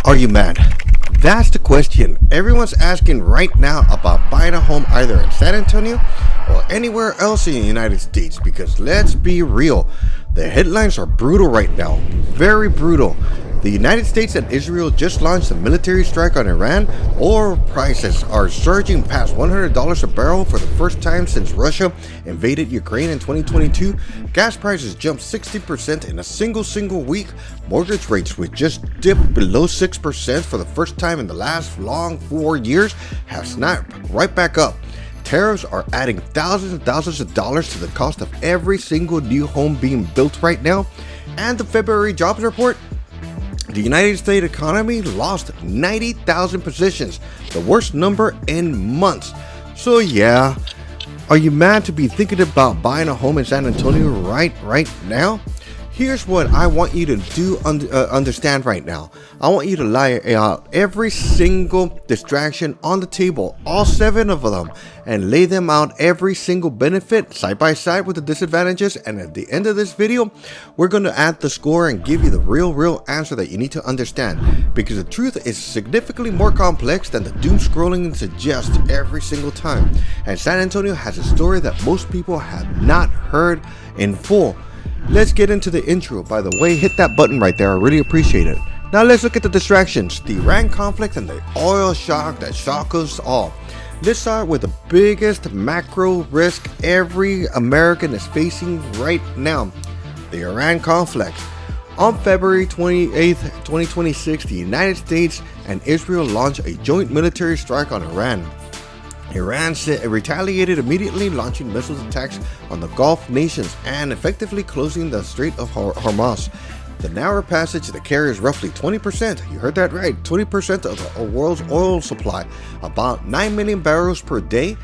Are you mad? That's the question everyone's asking right now about buying a home either in San Antonio or anywhere else in the United States, because let's be real, the headlines are brutal right now, very brutal. The United States and Israel just launched a military strike on Iran. Oil prices are surging past $100 a barrel for the first time since Russia invaded Ukraine in 2022. Gas prices jumped 60% in a single week. Mortgage rates, which just dipped below 6% for the first time in the last long 4 years, have snapped right back up. Tariffs are adding thousands and thousands of dollars to the cost of every single new home being built right now. And the February jobs report, the United States economy lost 90,000 positions, the worst number in months. So yeah, are you mad to be thinking about buying a home in San Antonio right now? Here's what I want you to do understand right now. I want you to lay out every single distraction on the table, all 7 of them, and lay them out every single benefit side by side with the disadvantages. And at the end of this video, we're going to add the score and give you the real answer that you need to understand, because the truth is significantly more complex than the doom scrolling suggests every single time. And San Antonio has a story that most people have not heard in full. Let's get into the intro. By the way, hit that button right there, I really appreciate it. Now let's look at the distractions, the Iran conflict and the oil shock that shocked us all. Let's start with the biggest macro risk every American is facing right now, the Iran conflict. On February 28th, 2026, the United States and Israel launched a joint military strike on Iran. Iran retaliated immediately, launching missile attacks on the Gulf nations and effectively closing the Strait of Hormuz. The narrow passage that carries roughly 20%, you heard that right, 20% of the world's oil supply, about 9 million barrels per day,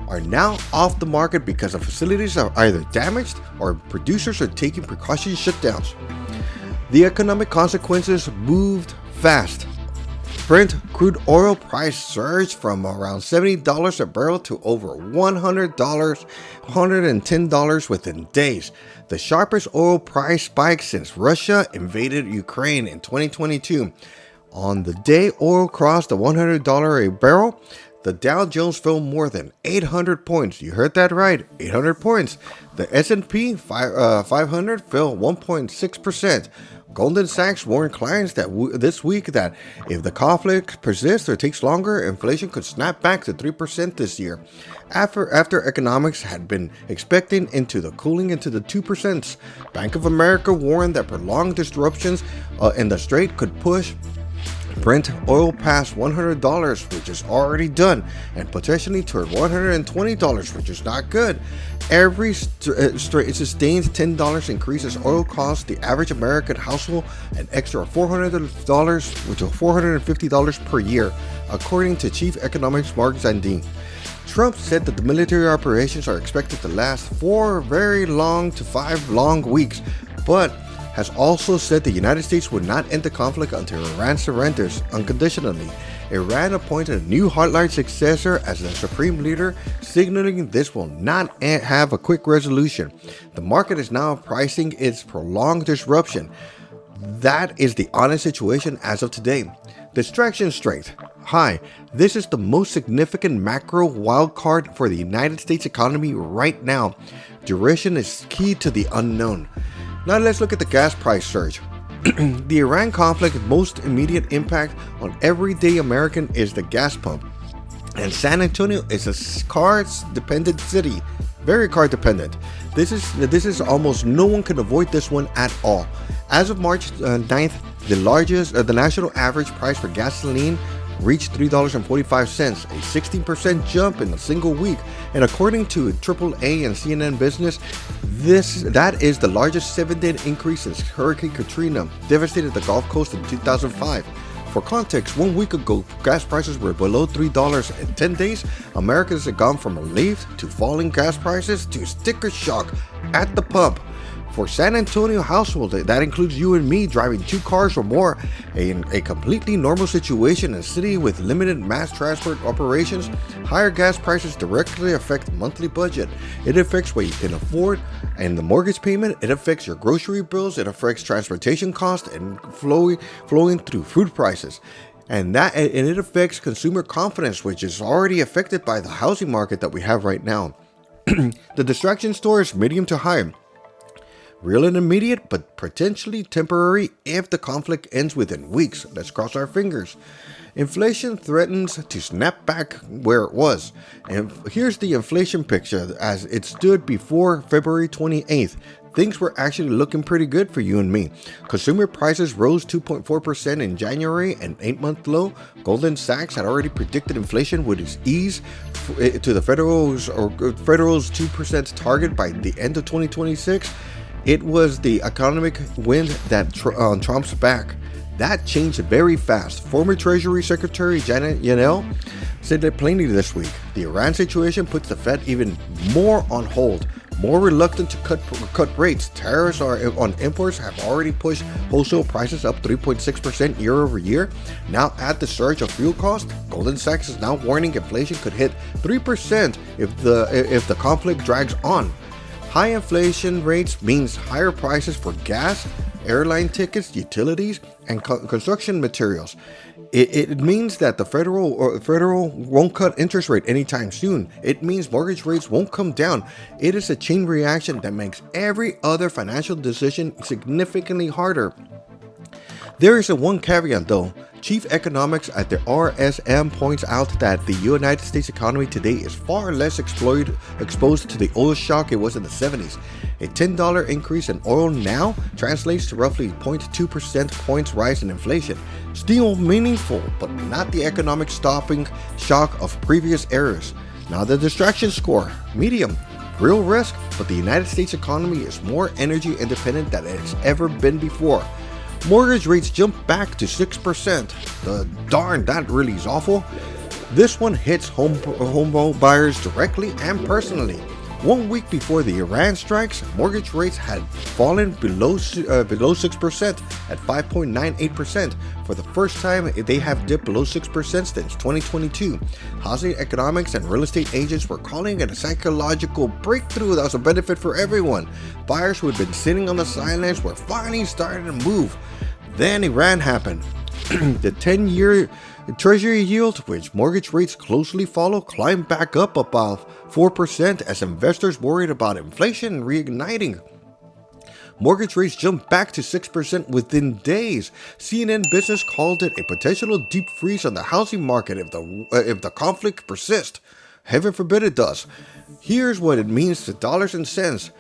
are now off the market because the facilities are either damaged or producers are taking precautionary shutdowns. The economic consequences moved fast. Brent crude oil price surged from around $70 a barrel to over $110 within days, the sharpest oil price spike since Russia invaded Ukraine in 2022. On the day oil crossed the $100 a barrel, the Dow Jones fell more than 800 points. You heard that right, 800 points. The S&P 500 fell 1.6%. Goldman Sachs warned clients that this week that if the conflict persists or takes longer, inflation could snap back to 3% this year. After economics had been expecting into the cooling into the 2%, Bank of America warned that prolonged disruptions in the strait could push Brent oil past $100, which is already done, and potentially toward $120, which is not good. Every sustained $10 increases oil costs the average American household an extra $400, which is $450 per year, according to Chief Economics Mark Zandine. Trump said that the military operations are expected to last 4 very long to 5 long weeks, but has also said the United States would not end the conflict until Iran surrenders unconditionally. Iran appointed a new hardline successor as the supreme leader, signaling this will not have a quick resolution. The market is now pricing its prolonged disruption. That is the honest situation as of today. Distraction strength. Hi, this is the most significant macro wildcard for the United States economy right now. Duration is key to the unknown. Now let's look at the gas price surge. The Iran conflict's most immediate impact on everyday American is the gas pump. And San Antonio is a car-dependent city, very car-dependent. This is almost no one can avoid this one at all. As of March 9th, the national average price for gasoline reached $3.45, a 16% jump in a single week. And according to AAA and CNN Business, that is the largest 7-day increase since Hurricane Katrina devastated the Gulf Coast in 2005. For context, 1 week ago, gas prices were below $3. In 10 days, Americans have gone from relief to falling gas prices to sticker shock at the pump. For San Antonio households, that includes you and me driving 2 cars or more, a completely normal situation in a city with limited mass transport operations. Higher gas prices directly affect monthly budget. It affects what you can afford and the mortgage payment. It affects your grocery bills. It affects transportation costs and flowing through food prices. And it affects consumer confidence, which is already affected by the housing market that we have right now. The distraction score is medium to high. Real and immediate, but potentially temporary if the conflict ends within weeks. Let's cross our fingers. Inflation threatens to snap back where it was. And here's the inflation picture as it stood before February 28th. Things were actually looking pretty good for you and me. Consumer prices rose 2.4% in January, an 8-month low. Goldman Sachs had already predicted inflation would ease to the federal's 2% target by the end of 2026. It was the economic wind that on Trump's back. That changed very fast. Former Treasury Secretary Janet Yellen said it plainly this week. The Iran situation puts the Fed even more on hold, more reluctant to cut rates. Tariffs on imports have already pushed wholesale prices up 3.6% year over year. Now add the surge of fuel costs. Goldman Sachs is now warning inflation could hit 3% if the conflict drags on. High inflation rates means higher prices for gas, airline tickets, utilities, and construction materials. It means that the federal won't cut interest rate anytime soon. It means mortgage rates won't come down. It is a chain reaction that makes every other financial decision significantly harder. There is one caveat though. Chief economics at the RSM points out that the United States economy today is far less exposed to the oil shock it was in the 70s. A $10 increase in oil now translates to roughly 0.2% points rise in inflation. Still meaningful, but not the economic stopping shock of previous eras. Now the distraction score, medium. Real risk, but the United States economy is more energy independent than it's ever been before. Mortgage rates jump back to 6%. Darn, that really is awful. This one hits home buyers directly and personally. 1 week before the Iran strikes, mortgage rates had fallen below 6% at 5.98%. For the first time, they have dipped below 6% since 2022. Housing economics and real estate agents were calling it a psychological breakthrough that was a benefit for everyone. Buyers who had been sitting on the sidelines were finally starting to move. Then Iran happened. The 10-year Treasury yield, which mortgage rates closely follow, climbed back up above 4% as investors worried about inflation reigniting. Mortgage rates jumped back to 6% within days. CNN Business called it a potential deep freeze on the housing market if the conflict persists. Heaven forbid it does. Here's what it means to dollars and cents.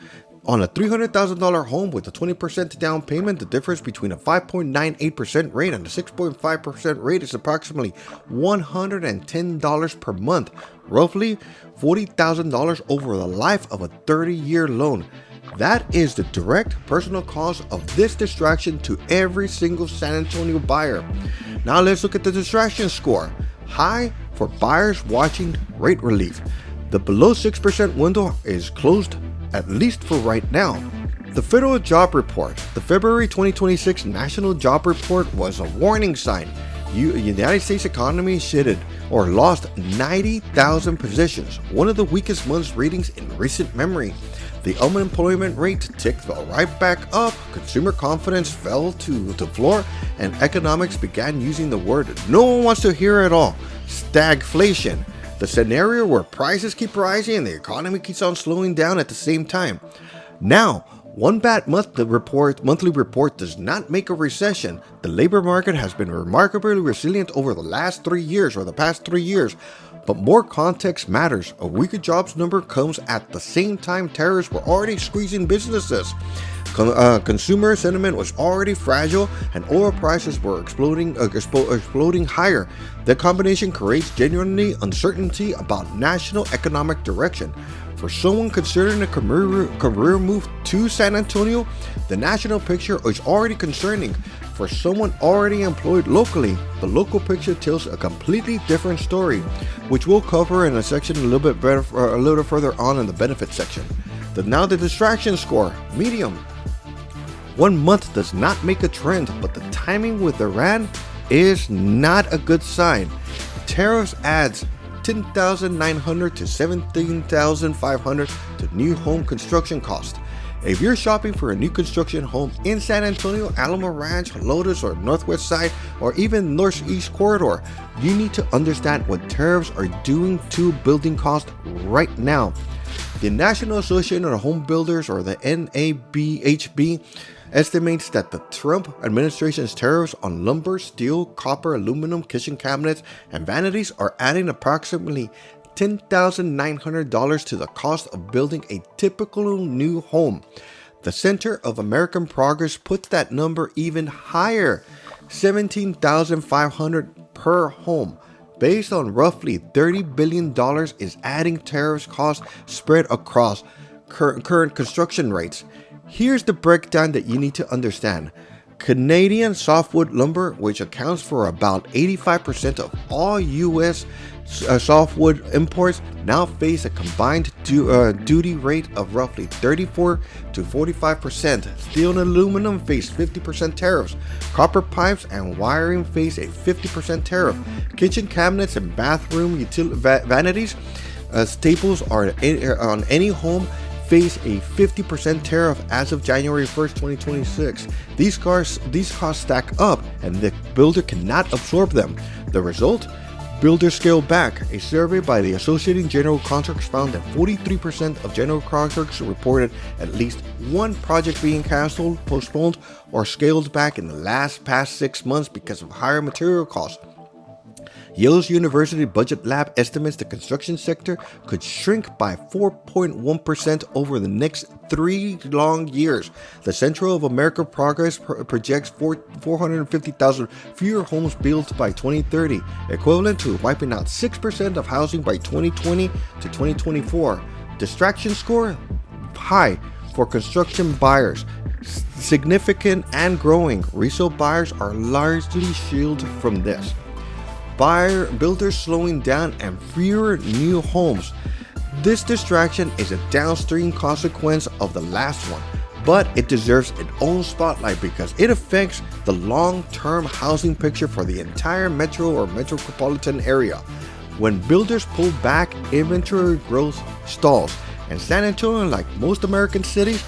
On a $300,000 home with a 20% down payment, the difference between a 5.98% rate and a 6.5% rate is approximately $110 per month, roughly $40,000 over the life of a 30-year loan. That is the direct personal cost of this distraction to every single San Antonio buyer. Now let's look at the distraction score. High for buyers watching rate relief. The below 6% window is closed, at least for right now. The federal job report, the February 2026 national job report, was a warning sign. The United States economy shitted or lost 90,000 positions, one of the weakest months readings in recent memory. The unemployment rate ticked right back up, consumer confidence fell to the floor, and economics began using the word no one wants to hear at all, stagflation. The scenario where prices keep rising and the economy keeps on slowing down at the same time. Now, one bad monthly report does not make a recession. The labor market has been remarkably resilient over the past 3 years. But more context matters. A weaker jobs number comes at the same time tariffs were already squeezing businesses. Consumer sentiment was already fragile and oil prices were exploding higher. The combination creates genuinely uncertainty about national economic direction. For someone considering a career move to San Antonio, the national picture is already concerning. For someone already employed locally, the local picture tells a completely different story, which we'll cover in a section a little further on in the benefit section. Now the distraction score, medium. 1 month does not make a trend, but the timing with Iran is not a good sign. Tariffs adds $10,900 to $17,500 to new home construction cost. If you're shopping for a new construction home in San Antonio, Alamo Ranch, Lotus, or Northwest Side, or even Northeast Corridor, you need to understand what tariffs are doing to building costs right now. The National Association of Home Builders, or the NABHB, estimates that the Trump administration's tariffs on lumber, steel, copper, aluminum, kitchen cabinets, and vanities are adding approximately $10,900 to the cost of building a typical new home. The Center of American Progress puts that number even higher, $17,500 per home. Based on roughly $30 billion is adding tariffs costs spread across current construction rates. Here's the breakdown that you need to understand. Canadian softwood lumber, which accounts for about 85% of all U.S. softwood imports, now face a combined duty rate of roughly 34 to 45%. Steel and aluminum face 50% tariffs. Copper pipes and wiring face a 50% tariff. Kitchen cabinets and bathroom vanities, staples are on any home, face a 50% tariff as of January 1st, 2026. These costs stack up and the builder cannot absorb them. The result? Builders scale back. A survey by the Associated General Contractors found that 43% of general contractors reported at least one project being canceled, postponed, or scaled back in the past 6 months because of higher material costs. Yale's University Budget Lab estimates the construction sector could shrink by 4.1% over the next 3 long years. The Center of American Progress projects 450,000 fewer homes built by 2030, equivalent to wiping out 6% of housing by 2020 to 2024. Distraction score? High for construction buyers. Significant and growing. Resale buyers are largely shielded from this. Builders slowing down and fewer new homes. This distraction is a downstream consequence of the last one, but it deserves its own spotlight because it affects the long-term housing picture for the entire metro or metropolitan area. When builders pull back, inventory growth stalls, and San Antonio, like most American cities,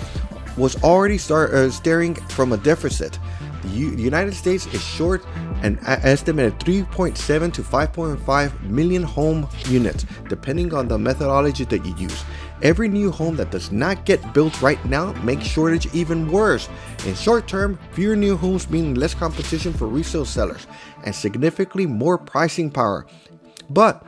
was already staring from a deficit. The United States is short an estimated 3.7 to 5.5 million home units, depending on the methodology that you use. Every new home that does not get built right now makes shortage even worse. In short term, fewer new homes mean less competition for resale sellers and significantly more pricing power. But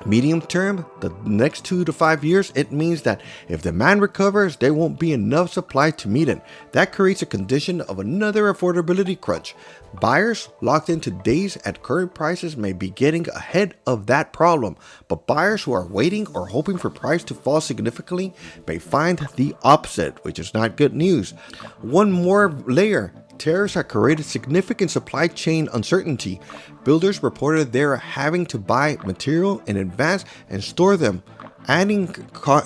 medium term, the next 2 to 5 years, it means that if demand recovers, there won't be enough supply to meet it. That creates a condition of another affordability crunch. Buyers locked into days at current prices may be getting ahead of that problem, but buyers who are waiting or hoping for price to fall significantly may find the opposite, which is not good news. One more layer. Tariffs have created significant supply chain uncertainty. Builders reported they're having to buy material in advance and store them, adding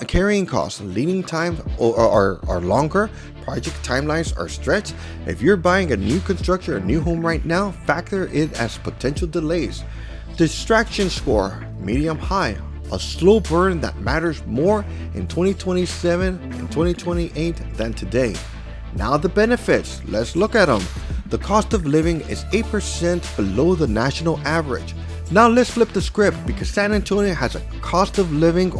carrying costs. Leading times are longer. Project timelines are stretched. If you're buying a new construction or new home right now, factor it as potential delays. Distraction score, medium high. A slow burn that matters more in 2027 and 2028 than today. Now the benefits, let's look at them. The cost of living is 8% below the national average. Now let's flip the script because San Antonio has a cost of living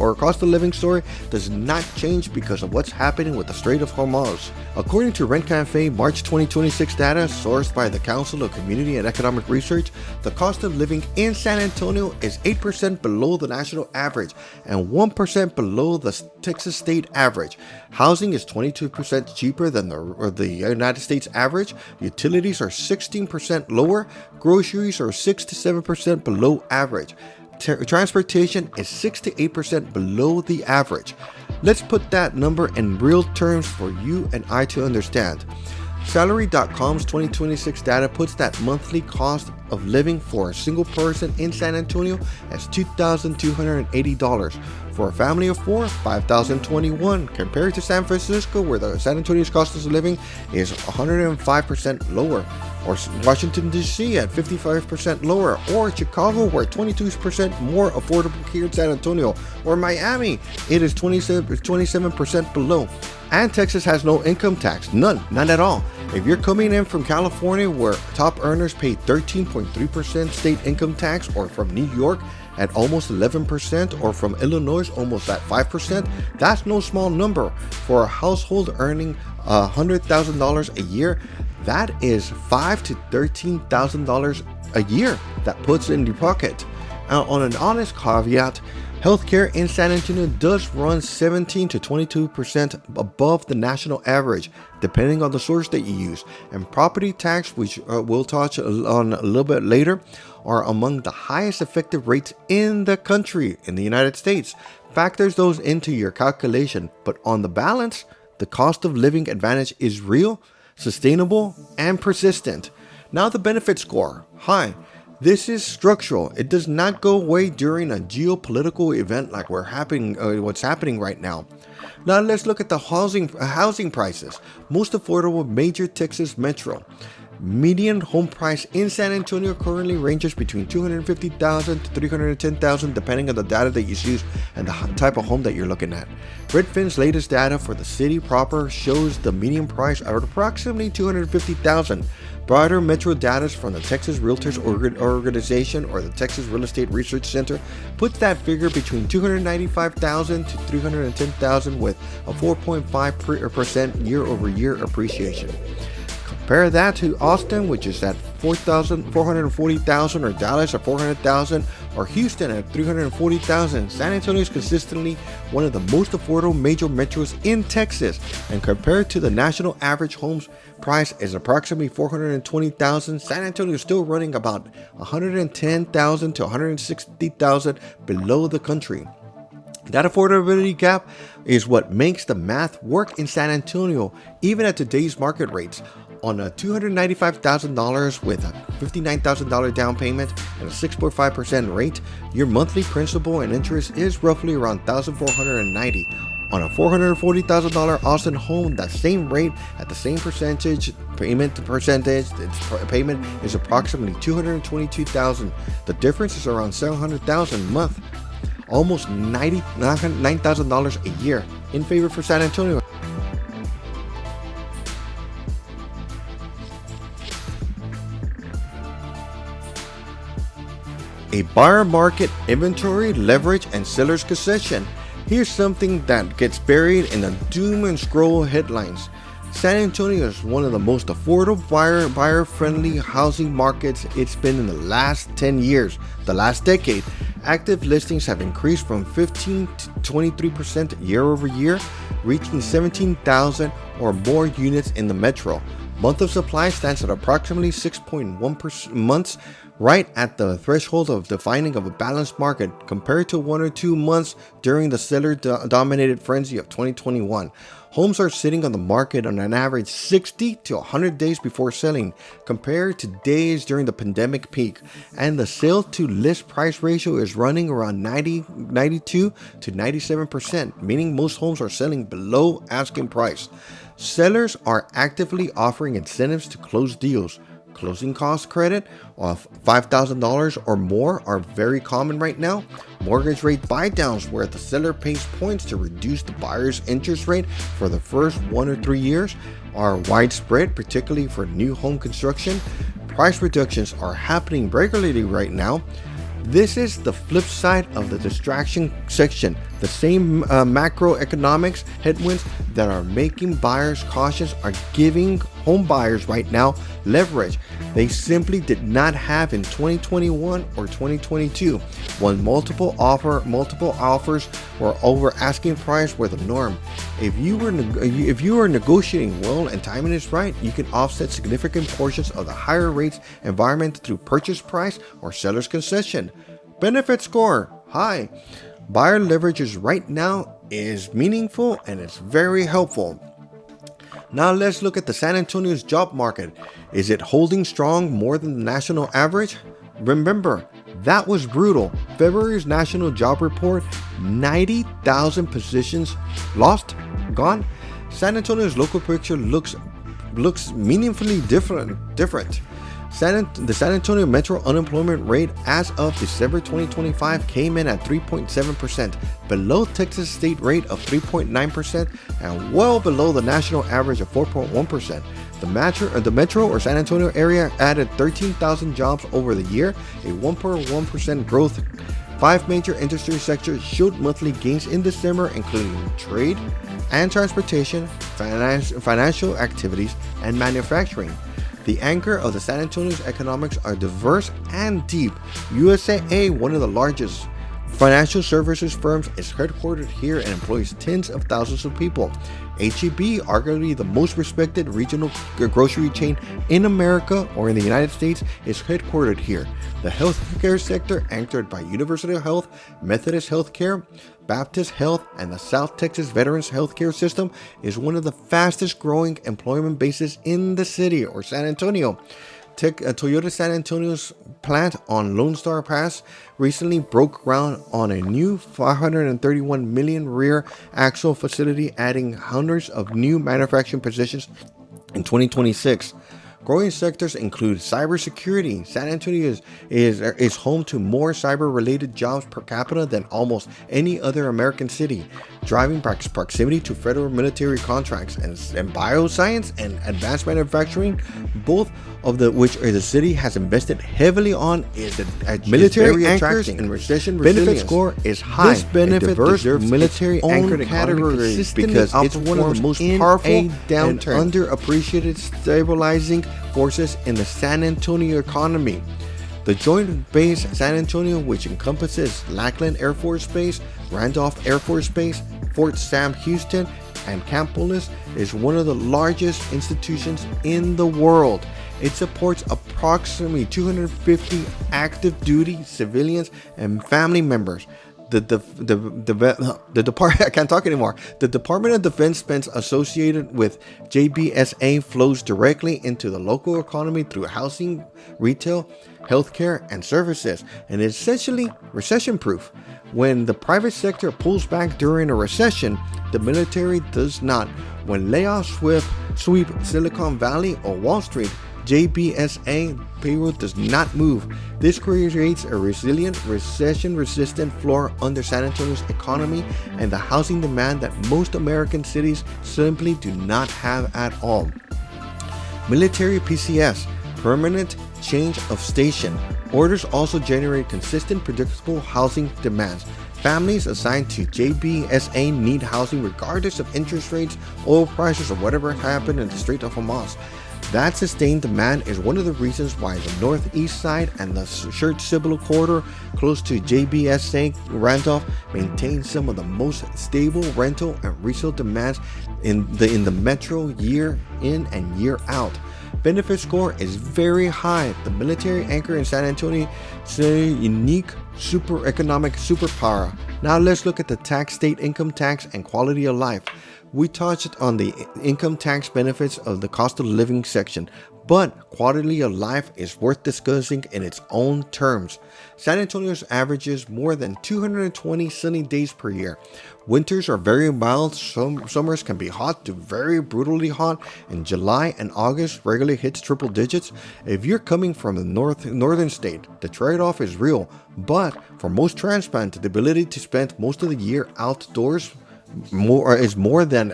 story does not change because of what's happening with the Strait of Hormuz. According to Rent Cafe March 2026 data sourced by the Council of Community and Economic Research, the cost of living in San Antonio is 8% below the national average and 1% below the Texas state average. Housing is 22% cheaper than the United States average. Utilities are 16% lower. Groceries are 6 to 7% below average. Transportation is 6 to 8% below the average. Let's put that number in real terms for you and I to understand. Salary.com's 2026 data puts that monthly cost of living for a single person in San Antonio as $2,280. For a family of four, $5,021, compared to San Francisco, where the San Antonio's cost of living is 105% lower, or Washington, D.C. at 55% lower, or Chicago, where 22% more affordable here in San Antonio, or Miami, it is 27% below. And Texas has no income tax, none at all. If you're coming in from California, where top earners pay 13.3% state income tax, or from New York at almost 11%, or from Illinois almost at 5%, that's no small number. For a household earning $100,000 a year, that is $5,000 to $13,000 a year that puts in your pocket. On an honest caveat, healthcare in San Antonio does run 17 to 22% above the national average, depending on the source that you use. And property tax, which we'll touch on a little bit later, are among the highest effective rates in the country, in the United States. Factors those into your calculation, but on the balance, the cost of living advantage is real, sustainable, and persistent. Now the benefit score, high. This is structural. It does not go away during a geopolitical event like what's happening right now. Now let's look at the housing prices. Most affordable major Texas metro. Median home price in San Antonio currently ranges between $250,000 to $310,000, depending on the data that you use and the type of home that you're looking at. Redfin's latest data for the city proper shows the median price at approximately $250,000. Broader metro data from the Texas Realtors organization, or the Texas Real Estate Research Center, puts that figure between $295,000 to $310,000, with a 4.5% year-over-year appreciation. Compare that to Austin, which is at $440,000, or Dallas at $400,000, or Houston at $340,000. San Antonio is consistently one of the most affordable major metros in Texas, and compared to the national average homes price is approximately $420,000. San Antonio is still running about $110,000 to $160,000 below the country. That affordability gap is what makes the math work in San Antonio, even at today's market rates. On a $295,000 with a $59,000 down payment and a 6.5% rate, your monthly principal and interest is roughly around $1,490. On a $440,000 Austin home, that same rate at the same payment is approximately $222,000. The difference is around $700,000 a month, almost $99,000 a year, in favor for San Antonio. A buyer market, inventory, leverage, and seller's concession. Here's something that gets buried in the doom and scroll headlines. San Antonio is one of the most affordable buyer-friendly housing markets it's been in the last 10 years. The last decade, active listings have increased from 15 to 23% year over year, reaching 17,000 or more units in the metro. Month of supply stands at approximately 6.1 months, right at the threshold of defining of a balanced market, compared to 1 or 2 months during the seller-dominated frenzy of 2021. Homes are sitting on the market on an average 60 to 100 days before selling, compared to days during the pandemic peak, and the sale to list price ratio is running around 92 to 97%, meaning most homes are selling below asking price. Sellers are actively offering incentives to close deals. Closing cost credit of $5,000 or more are very common right now. Mortgage rate buy-downs, where the seller pays points to reduce the buyer's interest rate for the first 1 or 3 years, are widespread, particularly for new home construction. Price reductions are happening regularly right now. This is the flip side of the distraction section. The same macroeconomics headwinds that are making buyers cautious are giving home buyers right now leverage they simply did not have in 2021 or 2022, when multiple offers were over asking price were the norm. If you were negotiating well and timing is right, you can offset significant portions of the higher rates environment through purchase price or seller's concession. Benefit score, high. Buyer leverages right now is meaningful and it's very helpful. Now let's look at the San Antonio's job market. Is it holding strong more than the national average? Remember, that was brutal. February's national job report, 90,000 positions lost, gone. San Antonio's local picture looks meaningfully different. The San Antonio Metro unemployment rate as of December 2025 came in at 3.7%, below Texas state rate of 3.9% and well below the national average of 4.1%. The Metro or San Antonio area added 13,000 jobs over the year, a 1.1% growth. 5 major industry sectors showed monthly gains in December, including trade and transportation, financial activities, and manufacturing. The anchor of the San Antonio's economics are diverse and deep. USAA, one of the largest financial services firms, is headquartered here and employs tens of thousands of people. H-E-B, arguably the most respected regional grocery chain in America or in the United States, is headquartered here. The healthcare sector, anchored by University Health, Methodist Healthcare, Baptist Health, and the South Texas Veterans Healthcare System, is one of the fastest growing employment bases in the city or San Antonio. Toyota San Antonio's plant on Lone Star Pass recently broke ground on a new 531 million rear axle facility, adding hundreds of new manufacturing positions in 2026. Growing sectors include cybersecurity. San Antonio is home to more cyber-related jobs per capita than almost any other American city, driving proximity to federal military contracts and bioscience and advanced manufacturing, both of which the city has invested heavily on. Is military anchors and recession benefit score is high. This benefit deserves military anchored category because it's one of the most powerful and underappreciated stabilizing forces in the San Antonio economy. The Joint Base San Antonio, which encompasses Lackland Air Force Base, Randolph Air Force Base, Fort Sam Houston, and Camp Bullis, is one of the largest institutions in the world. It supports approximately 250 active duty civilians and family members. I can't talk anymore. The Department of Defense spends associated with JBSA flows directly into the local economy through housing, retail, healthcare, and services, and is essentially recession-proof. When the private sector pulls back during a recession, the military does not. When layoffs sweep Silicon Valley or Wall Street, JBSA payroll does not move. This creates a resilient, recession-resistant floor under San Antonio's economy and the housing demand that most American cities simply do not have at all. Military PCS, permanent change of station. Orders also generate consistent, predictable housing demands. Families assigned to JBSA need housing regardless of interest rates, oil prices, or whatever happened in the Strait of Hormuz. That sustained demand is one of the reasons why the northeast side and the Church-Cibolo corridor close to JBSA Randolph maintain some of the most stable rental and resale demands in the metro year in and year out. Benefit score is very high. The military anchor in San Antonio is a unique economic superpower. Now let's look at the tax, state income tax, and quality of life. We touched on the income tax benefits of the cost of living section, but quality of life is worth discussing in its own terms. San Antonio's averages more than 220 sunny days per year. Winters are very mild. Summers can be hot to very brutally hot. In July and August, regularly hits triple digits. If you're coming from the northern state, the trade-off is real. But for most transplants, the ability to spend most of the year outdoors more than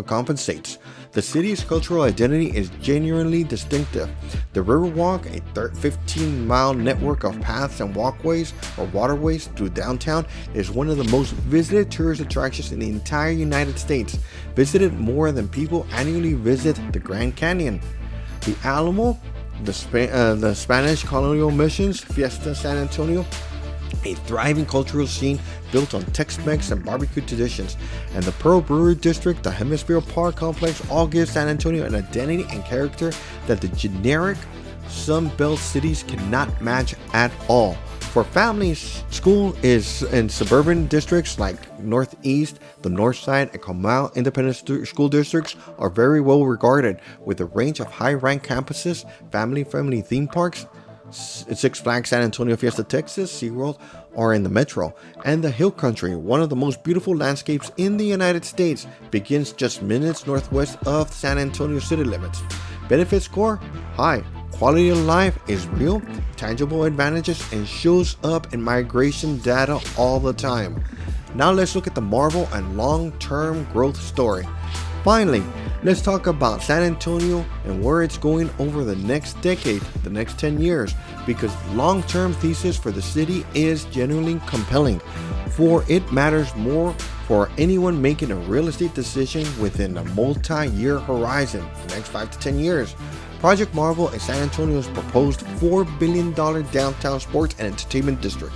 compensates. The city's cultural identity is genuinely distinctive. The Riverwalk, a 15-mile network of paths and walkways or waterways through downtown, is one of the most visited tourist attractions in the entire United States, visited more than people annually visit the Grand Canyon. The Alamo, the Spanish colonial missions, Fiesta San Antonio, a thriving cultural scene built on Tex-Mex and barbecue traditions, and the Pearl Brewery District, the Hemisphere Park Complex, all give San Antonio an identity and character that the generic Sun Belt cities cannot match at all. For families, school is in suburban districts like Northeast, the North Side, and Comal Independent School Districts are very well regarded, with a range of high-ranked campuses, family-friendly theme parks. Six Flags San Antonio Fiesta Texas, SeaWorld are in the metro, and the Hill Country, one of the most beautiful landscapes in the United States, begins just minutes northwest of San Antonio city limits. Benefit score? High. Quality of life is real, tangible advantages, and shows up in migration data all the time. Now let's look at the marvel and long-term growth story. Finally, let's talk about San Antonio and where it's going over the next decade, the next 10 years, because long-term thesis for the city is genuinely compelling, for it matters more for anyone making a real estate decision within a multi-year horizon, the next 5 to 10 years. Project Marvel is San Antonio's proposed $4 billion downtown sports and entertainment district.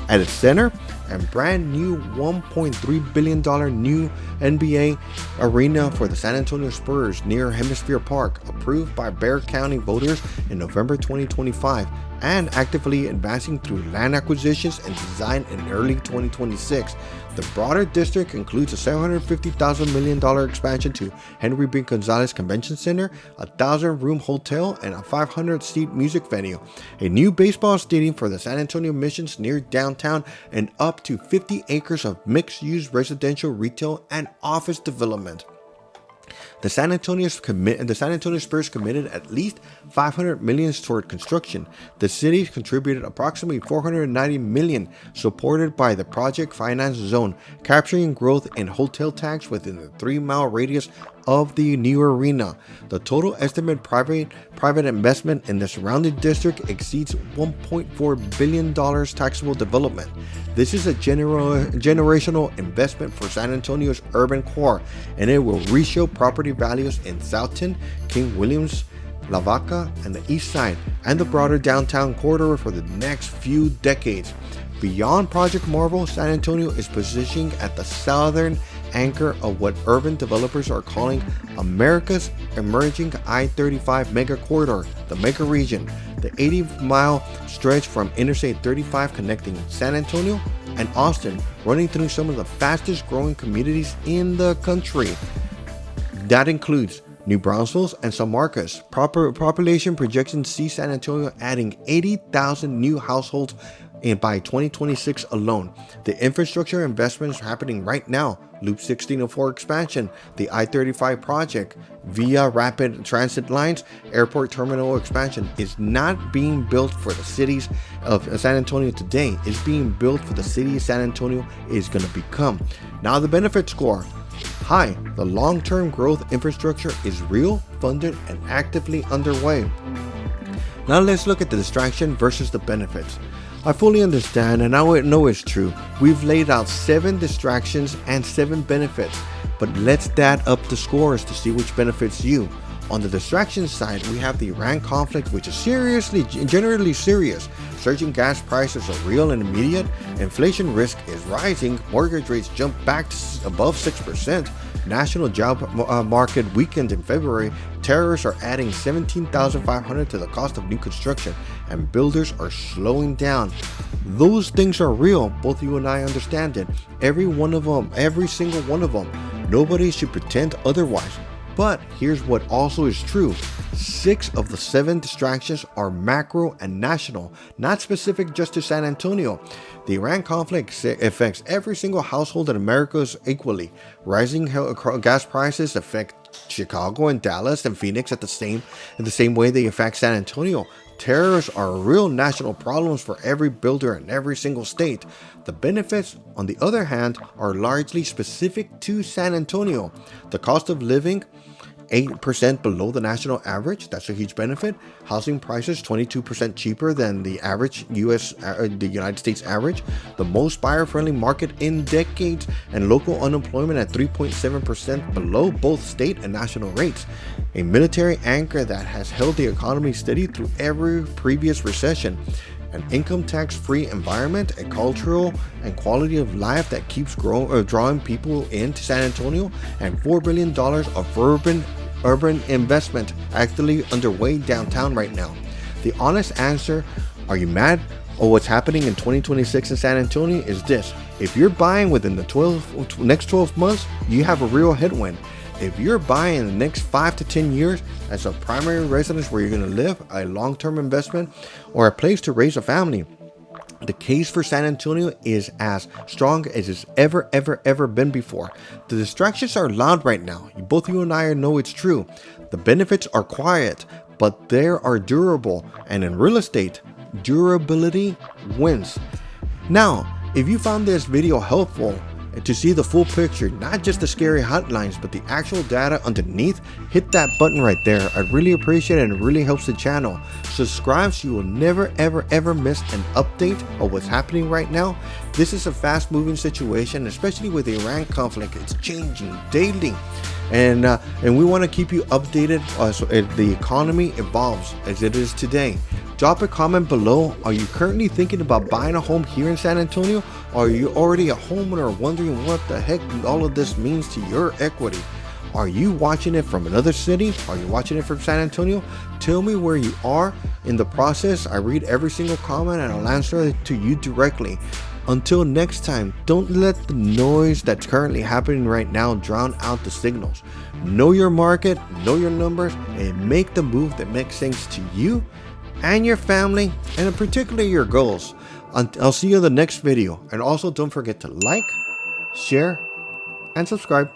At its center, a brand new $1.3 billion new NBA arena for the San Antonio Spurs near Hemisphere Park, approved by Bexar County voters in November 2025, and actively advancing through land acquisitions and design in early 2026. The broader district includes a $750 million expansion to Henry B. Gonzalez Convention Center, a 1,000-room hotel, and a 500-seat music venue, a new baseball stadium for the San Antonio Missions near downtown, and up to 50 acres of mixed-use residential, retail, and office development. The San Antonio Spurs committed at least $500 million toward construction. The city contributed approximately $490 million, supported by the project finance zone, capturing growth in hotel tax within the 3-mile radius of the new arena. The total estimated private investment in the surrounding district exceeds $1.4 billion taxable development. This is a generational investment for San Antonio's urban core, and it will reshape property values in Southton, King Williams, La Vaca, and the East Side, and the broader downtown corridor for the next few decades. Beyond Project Marvel, San Antonio is positioning at the southern anchor of what urban developers are calling America's emerging I-35 mega corridor, the mega region, the 80-mile stretch from Interstate 35 connecting San Antonio and Austin, running through some of the fastest growing communities in the country. That includes New Brownsville and San Marcos. Population projections see San Antonio adding 80,000 new households by 2026 alone. The infrastructure investments happening right now, Loop 1604 expansion, the I-35 project, via rapid transit lines, airport terminal expansion, is not being built for the cities of San Antonio today. It's being built for the city San Antonio is going to become. Now the benefit score. High. The long-term growth infrastructure is real, funded, and actively underway. Now let's look at the distraction versus the benefits. I fully understand, and I know it's true. We've laid out 7 distractions and 7 benefits, but let's add up the scores to see which benefits you. On the distraction side, we have the Iran conflict, which is generally serious. Surging gas prices are real and immediate. Inflation risk is rising. Mortgage rates jump back to above 6%. National job market weakened in February. Tariffs are adding $17,500 to the cost of new construction, and builders are slowing down. Those things are real. Both you and I understand it. Every single one of them. Nobody should pretend otherwise. But here's what also is true. 6 of the 7 distractions are macro and national, not specific just to San Antonio. The Iran conflict affects every single household in America equally. Rising gas prices affect Chicago and Dallas and Phoenix in the same way they affect San Antonio. Terrorists are real national problems for every builder in every single state. The benefits, on the other hand, are largely specific to San Antonio. The cost of living, 8% below the national average. That's a huge benefit. Housing prices 22% cheaper than the average the United States average. The most buyer-friendly market in decades, and local unemployment at 3.7% below both state and national rates. A military anchor that has held the economy steady through every previous recession. An income tax-free environment, a cultural and quality of life that keeps drawing people into San Antonio, and $4 billion of urban investment actively underway downtown right now. The honest answer, are you mad of what's happening in 2026 in San Antonio is this. If you're buying within the next 12 months, you have a real headwind. If you're buying in the next 5 to 10 years as a primary residence where you're going to live, a long-term investment, or a place to raise a family, the case for San Antonio is as strong as it's ever been before. The distractions are loud right now. Both you and I know it's true. The benefits are quiet, but they are durable. And in real estate, durability wins. Now, if you found this video helpful to see the full picture, not just the scary headlines, but the actual data underneath, hit that button right there. I really appreciate it and it really helps the channel. Subscribe so you will never ever miss an update of what's happening right now. This is a fast moving situation, especially with the Iran conflict. It's changing daily. And we want to keep you updated as the economy evolves as it is today. Drop a comment below. Are you currently thinking about buying a home here in San Antonio? Or are you already a homeowner wondering what the heck all of this means to your equity? Are you watching it from another city? Are you watching it from San Antonio? Tell me where you are in the process. I read every single comment and I'll answer it to you directly. Until next time, don't let the noise that's currently happening right now drown out the signals. Know your market, know your numbers, and make the move that makes sense to you and your family, and particularly your goals. I'll see you in the next video. And also don't forget to like, share, and subscribe.